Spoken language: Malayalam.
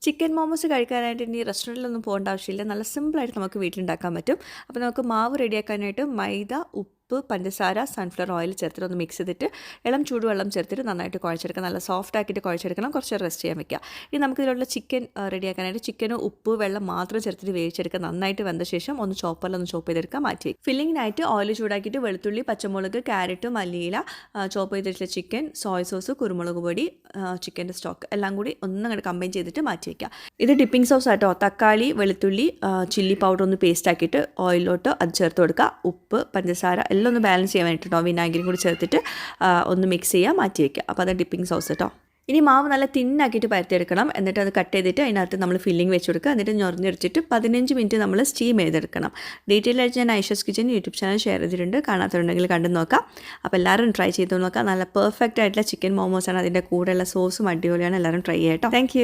ചിക്കൻ മോമോസ് കഴിക്കാനായിട്ട് ഇനി റെസ്റ്റോറൻറ്റിലൊന്നും പോകേണ്ട ആവശ്യമില്ല. നല്ല സിമ്പിളായിട്ട് നമുക്ക് വീട്ടിലുണ്ടാക്കാൻ പറ്റും. അപ്പോൾ നമുക്ക് മാവ് റെഡിയാക്കാനായിട്ട് മൈദ, ഉപ്പ്, പഞ്ചസാര, സൺഫ്ലവർ ഓയിൽ ചേർത്തിട്ട് ഒന്ന് മിക്സ് ചെയ്തിട്ട് ഇളം ചൂടുവെള്ളം ചേർത്തിട്ട് നന്നായിട്ട് കുഴച്ചെടുക്കുക. നല്ല സോഫ്റ്റ് ആക്കിയിട്ട് കുഴച്ചെടുക്കണം. കുറച്ച് റെസ്റ്റ് ചെയ്യാൻ വെക്കുക. ഇനി നമുക്കിതിലുള്ള ചിക്കൻ റെഡിയാക്കാനായിട്ട് ചിക്കനും ഉപ്പ്, വെള്ളം മാത്രം ചേർത്തിട്ട് വേവിച്ചെടുക്കുക. നന്നായിട്ട് വെന്ത ശേഷം ഒന്ന് ചോപ്പറിലൊന്ന് ചോപ്പ് ചെയ്തെടുക്കുക. മാറ്റി വയ്ക്കുക. ഫില്ലിങ്ങിനായിട്ട് ഓയിൽ ചൂടാക്കിയിട്ട് വെളുത്തുള്ളി, പച്ചമുളക്, ക്യാരറ്റ്, മല്ലിയില, ചോപ്പ് ചെയ്തിട്ടുള്ള ചിക്കൻ, സോയ സോസ്, കുരുമുളക് പൊടി, ചിക്കൻ്റെ സ്റ്റോക്ക് എല്ലാം കൂടി ഒന്നങ്ങോട്ട് കമ്പൈൻ ചെയ്തിട്ട് മാറ്റി വയ്ക്കുക. ഇത് ഡിപ്പിംഗ് സോസ് ആട്ടോ. തക്കാളി, വെളുത്തുള്ളി, ചില്ലി പൗഡർ ഒന്ന് പേസ്റ്റ് ആക്കിയിട്ട് ഓയിലോട്ട് അത് ചേർത്ത് കൊടുക്കുക. ഉപ്പ്, പഞ്ചസാര എല്ലാം ഒന്ന് ബാലൻസ് ചെയ്യാൻ വേണ്ടിയിട്ടോ വിനാഗിരിയും കൂടി ചേർത്തിട്ട് ഒന്ന് മിക്സ് ചെയ്യുക, മാറ്റി വയ്ക്കുക. അപ്പോൾ അത് ഡിപ്പിംഗ് സോസ് കേട്ടോ. ഇനി മാവ് നല്ല തിന്നാക്കിയിട്ട് പരത്തിയെടുക്കണം. എന്നിട്ട് അത് കട്ട് ചെയ്തിട്ട് അതിനകത്ത് നമ്മൾ ഫില്ലിംഗ് വെച്ച് കൊടുക്കുക. എന്നിട്ട് ഞൊറിഞ്ഞെടുത്തിട്ട് 15 മിനിറ്റ് നമ്മൾ സ്റ്റീം ചെയ്തെടുക്കണം. ഡീറ്റെയിൽ ആയിട്ട് ഞാൻ Aisha's kitchen YouTube channel share ചെയ്തിട്ടുണ്ട്. കാണാത്തതുണ്ടെങ്കിൽ കണ്ടു നോക്കാം. അപ്പോൾ എല്ലാവരും ട്രൈ ചെയ്ത് നോക്കാം. നല്ല പെർഫെക്റ്റ് ആയിട്ടുള്ള ചിക്കൻ മോമോസാണ്. അതിൻ്റെ കൂടെയുള്ള സോസും അടിപൊളിയാണ്. എല്ലാവരും ട്രൈ ചെയ്യാം കേട്ടോ. താങ്ക്